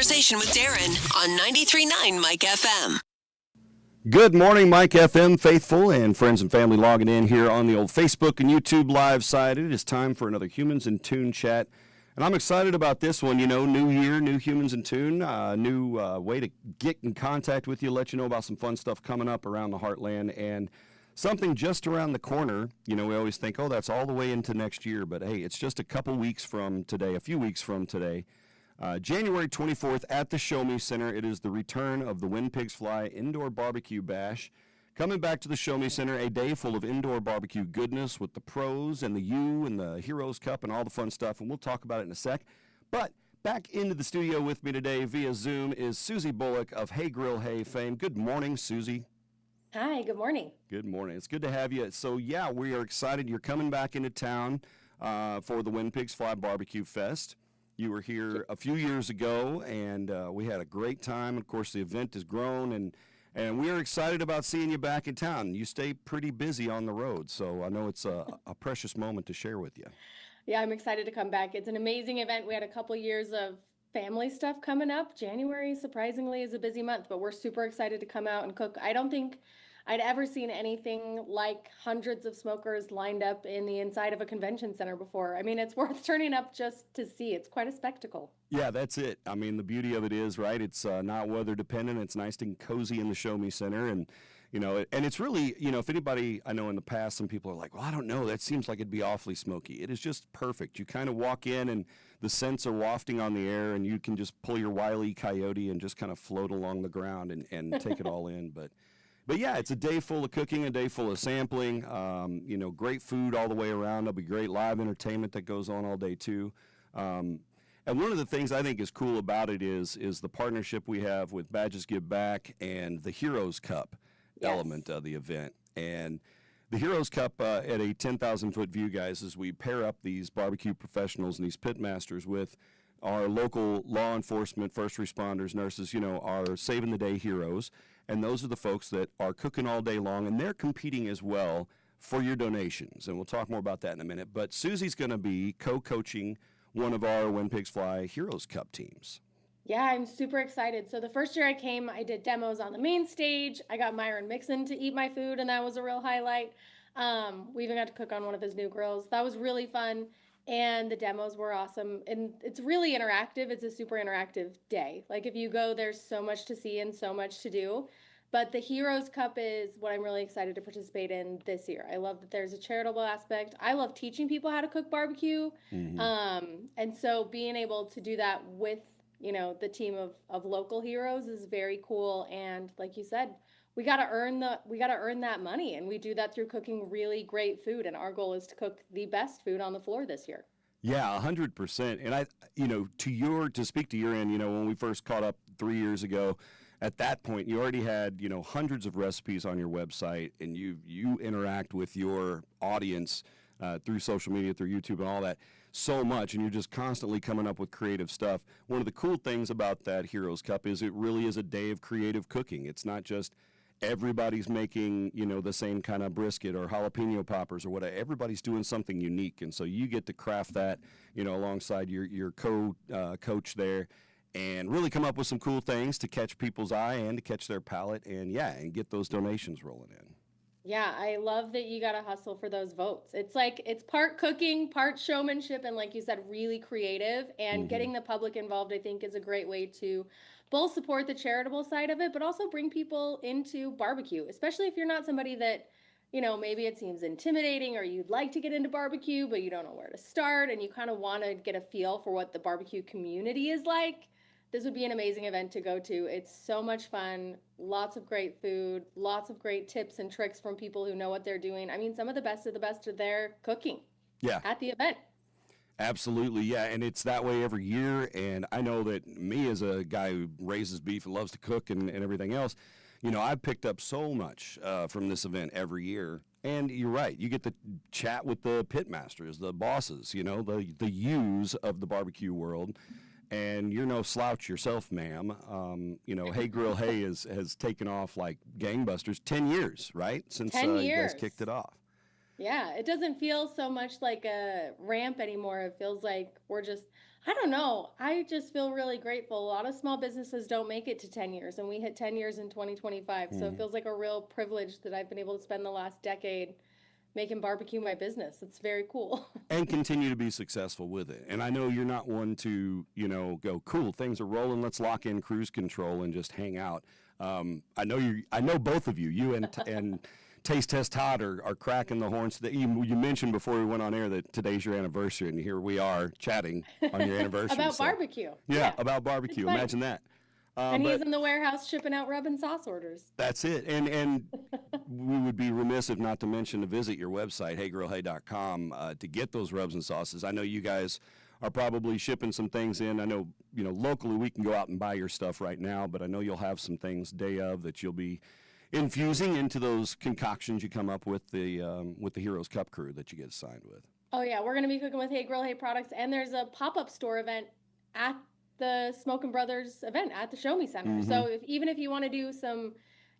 Conversation with Darren on 93.9 Mike FM. Good morning, Mike FM faithful and friends and family logging in here on the old Facebook and YouTube live side. It is time for another Humans in Tune chat. And I'm excited about this one. You know, new year, new Humans in Tune, new way to get in contact with you, let you know about some fun stuff coming up around the Heartland and something just around the corner. You know, we always think, oh, that's all the way into next year. But, hey, it's just a couple weeks from today, a few weeks from today. January 24th at the Show Me Center. It is the return of the When Pigs Fly Indoor Barbecue Bash. Coming back to the Show Me Center, a day full of indoor barbecue goodness with the pros and the U and the Heroes Cup and all the fun stuff, and we'll talk about it in a sec. But back into the studio with me today via Zoom is Susie Bulloch of Hey Grill Hey fame. Good morning, Susie. Hi, good morning. Good morning. It's good to have you. So, yeah, we are excited. You're coming back into town for the When Pigs Fly Barbecue Fest. You were here a few years ago, and we had a great time. Of course, the event has grown, and we are excited about seeing you back in town. You stay pretty busy on the road, so I know it's a precious moment to share with you. Yeah, I'm excited to come back. It's an amazing event. We had a couple years of family stuff coming up. January, surprisingly, is a busy month, but we're super excited to come out and cook. I don't think I'd ever seen anything like hundreds of smokers lined up in the inside of a convention center before. I mean, it's worth turning up just to see. It's quite a spectacle. Yeah, that's it. I mean, the beauty of it is, right, it's not weather dependent. It's nice and cozy in the Show Me Center. And, you know, and it's really, you know, if anybody, I know in the past, some people are like, well, I don't know, that seems like it'd be awfully smoky. It is just perfect. You kind of walk in and the scents are wafting on the air, and you can just pull your Wile E. Coyote and just kind of float along the ground and take it all in. But yeah, it's a day full of cooking, a day full of sampling, you know, great food all the way around. There'll be great live entertainment that goes on all day too. And one of the things I think is cool about it is the partnership we have with Badges Give Back and the Heroes Cup element of the event. And the Heroes Cup at a 10,000-foot view, guys, is we pair up these barbecue professionals and these pit masters with our local law enforcement, first responders, nurses, you know, our saving the day heroes. And those are the folks that are cooking all day long, and they're competing as well for your donations. And we'll talk more about that in a minute. But Susie's going to be co-coaching one of our When Pigs Fly Heroes Cup teams. Yeah, I'm super excited. So the first year I came, I did demos on the main stage. I got Myron Mixon to eat my food, and that was a real highlight. We even got to cook on one of his new grills. That was really fun. And the demos were awesome. And it's really interactive. It's a super interactive day. Like if you go, there's so much to see and so much to do. But the Heroes Cup is what I'm really excited to participate in this year. I love that there's a charitable aspect. I love teaching people how to cook barbecue. Mm-hmm. And so being able to do that with, you know, the team of local heroes is very cool. And like you said, we got to earn that money, and we do that through cooking really great food. And our goal is to cook the best food on the floor this year. Yeah, 100%. And I, you know, to speak to your end, you know, when we first caught up 3 years ago, at that point, you already had, you know, hundreds of recipes on your website, and you interact with your audience through social media, through YouTube, and all that so much, and you're just constantly coming up with creative stuff. One of the cool things about that Heroes Cup is it really is a day of creative cooking. It's not just everybody's making, you know, the same kind of brisket or jalapeno poppers or whatever. Everybody's doing something unique, and so you get to craft that, you know, alongside your coach there, and really come up with some cool things to catch people's eye and to catch their palate, and get those donations rolling in. Yeah, I love that you got to hustle for those votes. It's like it's part cooking, part showmanship, and like you said, really creative. And getting the public involved, I think, is a great way to both support the charitable side of it, but also bring people into barbecue, especially if you're not somebody that, you know, maybe it seems intimidating or you'd like to get into barbecue, but you don't know where to start, and you kind of want to get a feel for what the barbecue community is like. This would be an amazing event to go to. It's so much fun, lots of great food, lots of great tips and tricks from people who know what they're doing. I mean, some of the best are there cooking at the event. Absolutely, yeah, and it's that way every year, and I know that me as a guy who raises beef and loves to cook and everything else, you know, I've picked up so much from this event every year. And you're right, you get to chat with the pit masters, the bosses, you know, the U's of the barbecue world. And you're no slouch yourself, ma'am. You know, Hey Grill Hey has taken off like gangbusters. 10 years, right? Since 10 years. You guys kicked it off. Yeah, it doesn't feel so much like a ramp anymore. It feels like we're just I don't know. I just feel really grateful. A lot of small businesses don't make it to 10 years, and we hit 10 years in 2025. So it Mhm. feels like a real privilege that I've been able to spend the last decade making barbecue my business. It's very cool. And continue to be successful with it. And I know you're not one to, go, cool, things are rolling, let's lock in cruise control and just hang out. I know both of you and Taste Test Todd are cracking the horns. That you mentioned before we went on air that today's your anniversary, and here we are chatting on your anniversary. About So, barbecue. yeah, about It's barbecue. fun. Imagine that. And he's But in the warehouse shipping out rub and sauce orders. that's it. And we would be remiss if not to mention to visit your website, heygirlhey.com, to get those rubs and sauces. I know you guys are probably shipping some things in. I know, locally we can go out and buy your stuff right now, but I know you'll have some things day of that you'll be infusing into those concoctions you come up with the Heroes Cup crew that you get assigned with. Oh yeah, we're gonna be cooking with Hey Girl Hey products, and there's a pop-up store event at the Smokin' Brothers event at the Show Me Center. Mhm. So even if you want to do some,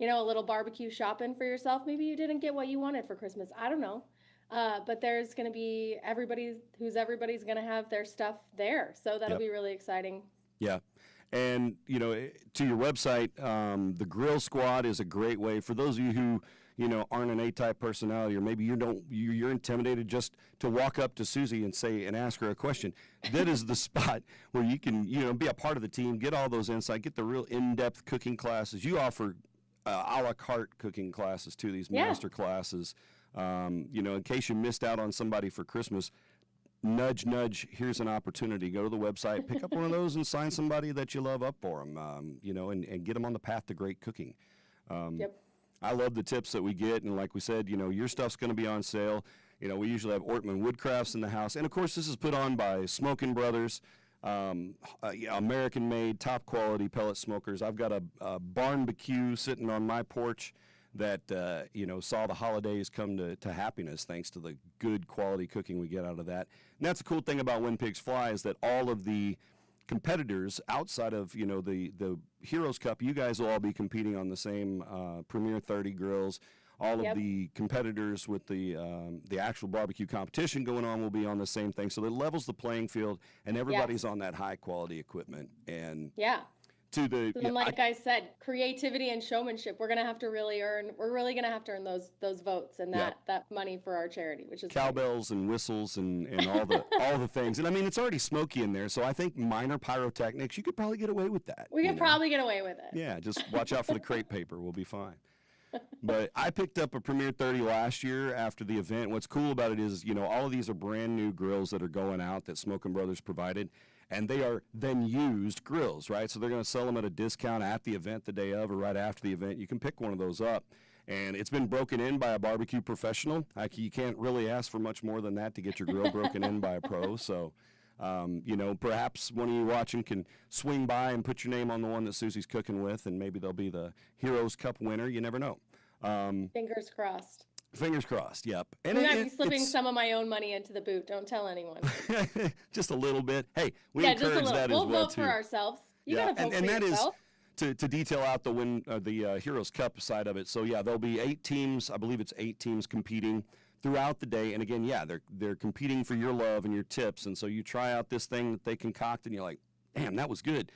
a little barbecue shopping for yourself, maybe you didn't get what you wanted for Christmas. I don't know. But there's gonna be everybody's gonna have their stuff there. So that'll Yep. be really exciting. Yeah. And, to your website, the Grill Squad is a great way for those of you who, aren't an A-type personality, or maybe you're intimidated just to walk up to Susie and ask her a question. That is the spot where you can, be a part of the team, get all those insight, get the real in-depth cooking classes. You offer a la carte cooking classes too, these Yeah. master classes. In case you missed out on somebody for Christmas, nudge, nudge, here's an opportunity. Go to the website, pick up one of those and sign somebody that you love up for them, and get them on the path to great cooking. Yep. I love the tips that we get, and like we said, your stuff's going to be on sale. We usually have Ortman Woodcrafts in the house, and of course this is put on by Smokin' Brothers, American-made, top-quality pellet smokers. I've got a barbecue sitting on my porch that saw the holidays come to happiness thanks to the good quality cooking we get out of that. And that's the cool thing about When Pigs Fly is that all of the competitors outside of the Heroes Cup, you guys will all be competing on the same Premier 30 grills. All Yep. of the competitors with the actual barbecue competition going on will be on the same thing. So it levels the playing field, and everybody's Yes. on that high quality equipment. And Yeah. to the So then, like I said, creativity and showmanship. We're really gonna have to earn those votes and Yep. that money for our charity, which is great. cowbells and whistles and all the all the things. And I mean, it's already smoky in there, so I think minor pyrotechnics, you could probably get away with that. We you could know? probably get away with it. Yeah, just watch out for the crepe paper. We'll be fine. But I picked up a Premier 30 last year after the event. What's cool about it is, all of these are brand new grills that are going out that Smokin' Brothers provided, and they are then used grills, right? So they're going to sell them at a discount at the event the day of or right after the event. You can pick one of those up. And it's been broken in by a barbecue professional. You can't really ask for much more than that to get your grill broken in by a pro. So, perhaps one of you watching can swing by and put your name on the one that Susie's cooking with, and maybe they'll be the Heroes Cup winner. You never know. Fingers crossed. Fingers crossed, yep. And We might be slipping some of my own money into the boot. Don't tell anyone. just a little bit. Hey, we Yeah, just a encourage little. that We'll as well, vote too. for ourselves. You Yeah, gotta vote and for that is yourself. to detail out the Heroes Cup side of it. So yeah, there'll be 8 teams. I believe it's 8 teams competing throughout the day. And again, yeah, they're competing for your love and your tips. And so you try out this thing that they concocted, and you're like, damn, that was good.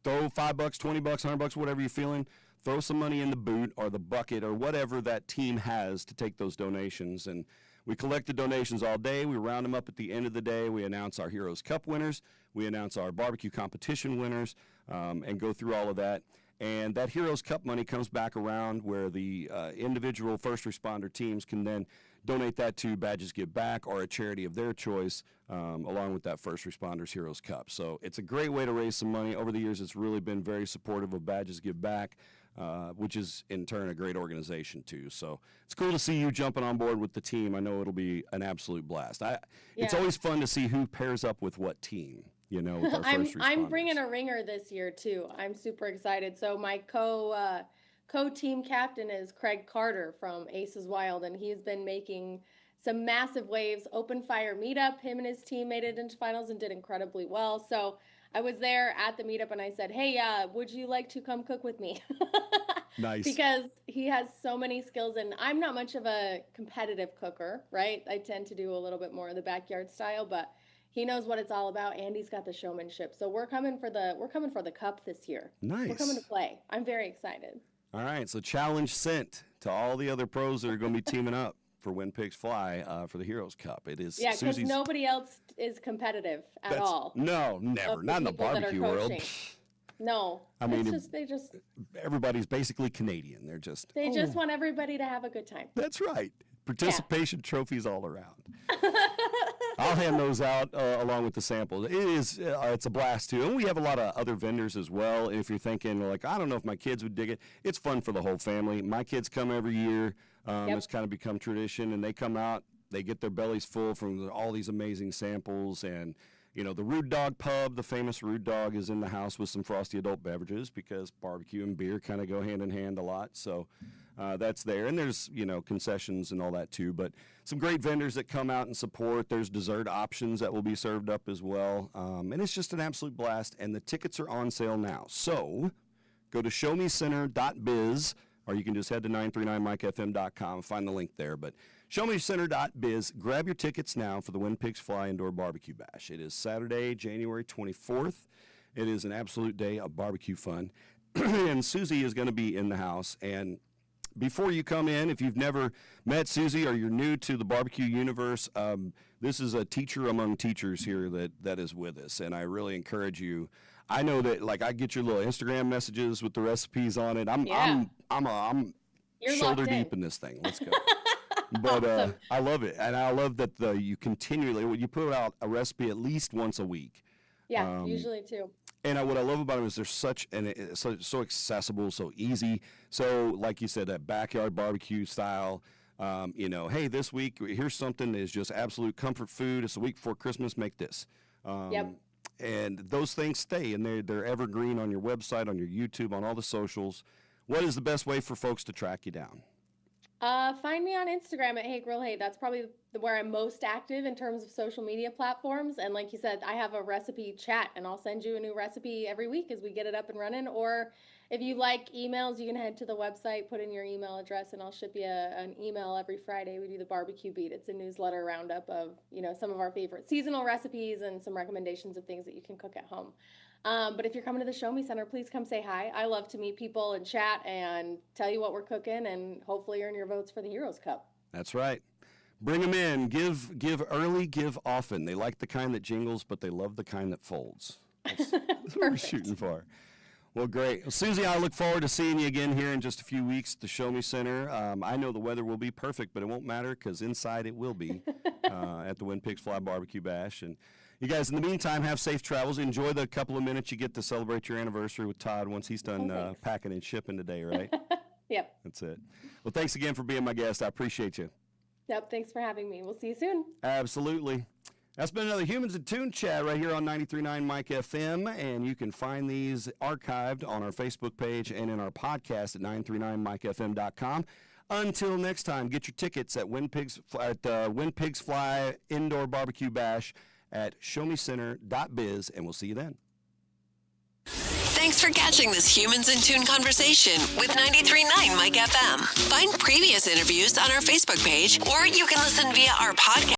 Throw $5, $20, $100, whatever you're feeling. Throw some money in the boot or the bucket or whatever that team has to take those donations. And we collect the donations all day. We round them up at the end of the day. We announce our Heroes Cup winners. We announce our barbecue competition winners, and go through all of that. And that Heroes Cup money comes back around where the individual first responder teams can then donate that to Badges Give Back or a charity of their choice, along with that First Responders Heroes Cup. So it's a great way to raise some money. Over the years, it's really been very supportive of Badges Give Back, which is in turn a great organization too. So it's cool to see you jumping on board with the team. I know it'll be an absolute blast. It's Yeah. always fun to see who pairs up with what team. With our I'm first responders. I'm bringing a ringer this year too. I'm super excited. So my co-team captain is Craig Carter from Aces Wild, and he's been making some massive waves. Open fire meetup. Him and his team made it into finals and did incredibly well. So I was there at the meetup and I said, "Hey, would you like to come cook with me?" Nice. Because he has so many skills, and I'm not much of a competitive cooker, right? I tend to do a little bit more of the backyard style, but He knows what it's all about, and he's got the showmanship. So we're coming for the cup this year. Nice. We're coming to play. I'm very excited. All right, so challenge sent to all the other pros that are going to be teaming up for When Pigs Fly for the Heroes Cup. It is Yeah, because Susie's. nobody else is competitive at all. No, never. Not in the barbecue world. No, I mean, everybody's basically Canadian. They're just just want everybody to have a good time. That's right. Participation trophies all around. I'll hand those out along with the samples. It's a blast too, and we have a lot of other vendors as well. If you're thinking like, I don't know if my kids would dig it, it's fun for the whole family. My kids come every year. It's kind of become tradition, and they come out, they get their bellies full from all these amazing samples. And you know, the Rude Dog Pub, the famous Rude Dog, is in the house with some frosty adult beverages because barbecue and beer kind of go hand in hand a lot. So that's there. And there's, you know, concessions and all that too. But some great vendors that come out and support. There's dessert options that will be served up as well. And it's just an absolute blast. And the tickets are on sale now. So go to showmecenter.biz, or you can just head to 939mikefm.com and find the link there. But showmecenter.biz, grab your tickets now for the When Pigs Fly Indoor Barbecue Bash. It is Saturday, January 24th. It is an absolute day of barbecue fun. And Susie is going to be in the house. And before you come in, if you've never met Susie or you're new to the barbecue universe, this is a teacher among teachers here that is with us. And I really encourage you. I know that, like, I get your little Instagram messages with the recipes on it. I'm shoulder deep in this thing. Let's go. But awesome. I love it, and I love that you continually put out a recipe at least once a week. Yeah, usually too. And what I love about it is there's it's so accessible, so easy. So like you said, that backyard barbecue style. You know, hey, this week here's something that is just absolute comfort food. It's a week before Christmas. Make this. Yep. And those things stay, and they're evergreen on your website, on your YouTube, on all the socials. What is the best way for folks to track you down? Find me on Instagram at Hey Grill Hey. That's probably where I'm most active in terms of social media platforms. And like you said, I have a recipe chat, and I'll send you a new recipe every week as we get it up and running. Or if you like emails, you can head to the website, put in your email address, and I'll ship you an email every Friday. We do the Barbecue Beat. It's a newsletter roundup of, you know, some of our favorite seasonal recipes and some recommendations of things that you can cook at home. But if you're coming to the Show Me Center, please come say hi. I love to meet people and chat and tell you what we're cooking, and hopefully earn your votes for the Heroes Cup. That's right. Bring them in. Give early, give often. They like the kind that jingles, but they love the kind that folds. That's what we're shooting for. Well, great. Well, Susie, I look forward to seeing you again here in just a few weeks at the Show Me Center. I know the weather will be perfect, but it won't matter because inside it will be at the When Pigs Fly Barbecue Bash. And you guys, in the meantime, have safe travels. Enjoy the couple of minutes you get to celebrate your anniversary with Todd once he's done packing and shipping today, right? Yep. That's it. Well, thanks again for being my guest. I appreciate you. Yep, thanks for having me. We'll see you soon. Absolutely. That's been another Humans in Tune chat right here on 93.9 Mike FM, and you can find these archived on our Facebook page and in our podcast at 939mikefm.com. Until next time, get your tickets at When Pigs Fly Indoor Barbecue Bash at showmecenter.biz, and we'll see you then. Thanks for catching this Humans in Tune conversation with 93.9 Mike FM. Find previous interviews on our Facebook page, or you can listen via our podcast.